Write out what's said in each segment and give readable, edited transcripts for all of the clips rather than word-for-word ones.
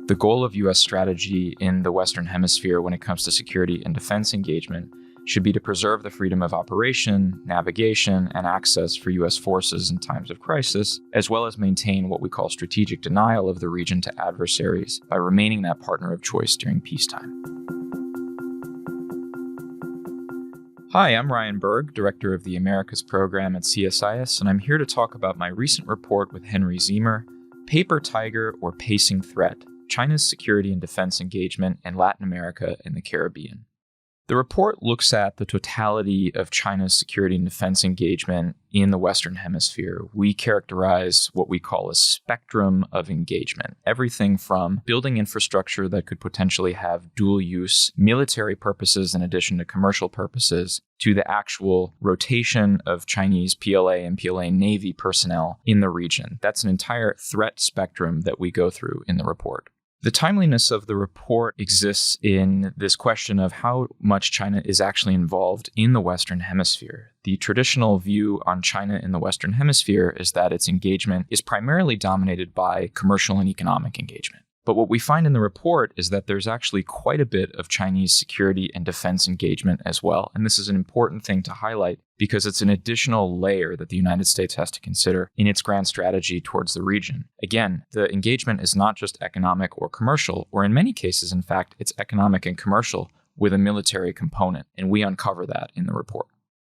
The goal of U.S. strategy in the Western Hemisphere when it comes to security and defense engagement should be to preserve the freedom of operation, navigation, and access for U.S. forces in times of crisis, as well as maintain what we call strategic denial of the region to adversaries by remaining that partner of choice during peacetime. Hi, I'm Ryan Berg, Director of the Americas Program at CSIS, and I'm here to talk about my recent report with Henry Ziemer, Paper Tiger or Pacing Threat: China's Security and Defense Engagement in Latin America and the Caribbean. The report looks at the totality of China's security and defense engagement in the Western Hemisphere. We characterize what we call a spectrum of engagement, everything from building infrastructure that could potentially have dual-use military purposes in addition to commercial purposes, to the actual rotation of Chinese PLA and PLA Navy personnel in the region. That's an entire threat spectrum that we go through in the report. The timeliness of the report exists in this question of how much China is actually involved in the Western Hemisphere. The traditional view on China in the Western Hemisphere is that its engagement is primarily dominated by commercial and economic engagement. But what we find in the report is that there's actually quite a bit of Chinese security and defense engagement as well. And this is an important thing to highlight because it's an additional layer that the United States has to consider in its grand strategy towards the region. Again, the engagement is not just economic or commercial, or in many cases, in fact, it's economic and commercial with a military component. And we uncover that in the report.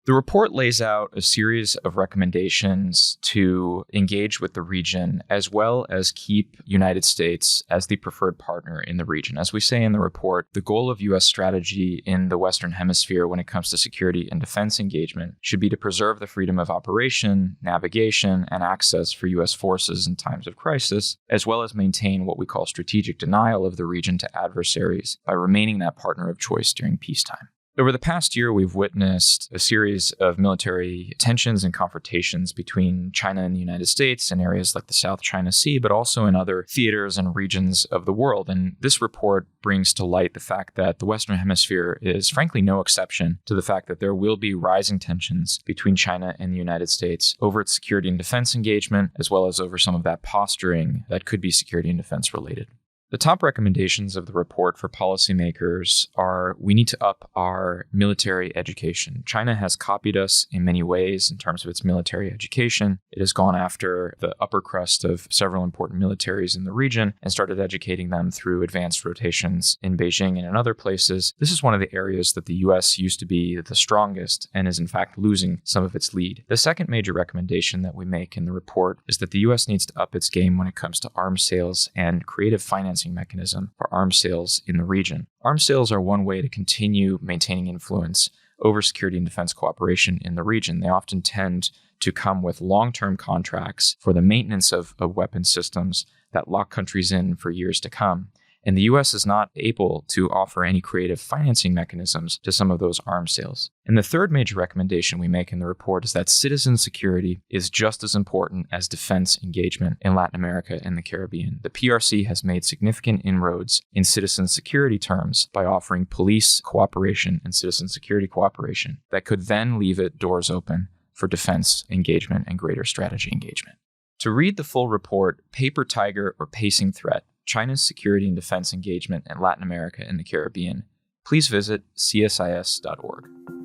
The report lays out a series of recommendations to engage with the region, as well as keep United States as the preferred partner in the region. As we say in the report, the goal of U.S. strategy in the Western Hemisphere when it comes to security and defense engagement should be to preserve the freedom of operation, navigation, and access for U.S. forces in times of crisis, as well as maintain what we call strategic denial of the region to adversaries by remaining that partner of choice during peacetime. Over the past year, we've witnessed a series of military tensions and confrontations between China and the United States in areas like the South China Sea, but also in other theaters and regions of the world. And this report brings to light the fact that the Western Hemisphere is frankly no exception to the fact that there will be rising tensions between China and the United States over its security and defense engagement, as well as over some of that posturing that could be security and defense related. The top recommendations of the report for policymakers are we need to up our military education. China has copied us in many ways in terms of its military education. It has gone after the upper crust of several important militaries in the region and started educating them through advanced rotations in Beijing and in other places. This is one of the areas that the U.S. used to be the strongest and is in fact losing some of its lead. The second major recommendation that we make in the report is that the U.S. needs to up its game when it comes to arms sales and creative financing mechanism for arms sales in the region. Arms sales are one way to continue maintaining influence over security and defense cooperation in the region. They often tend to come with long-term contracts for the maintenance of weapon systems that lock countries in for years to come. And the U.S. is not able to offer any creative financing mechanisms to some of those arms sales. And the third major recommendation we make in the report is that citizen security is just as important as defense engagement in Latin America and the Caribbean. The PRC has made significant inroads in citizen security terms by offering police cooperation and citizen security cooperation that could then leave it doors open for defense engagement and greater strategy engagement. To read the full report, Paper Tiger or Pacing Threat: China's Security and Defense Engagement in Latin America and the Caribbean, please visit csis.org.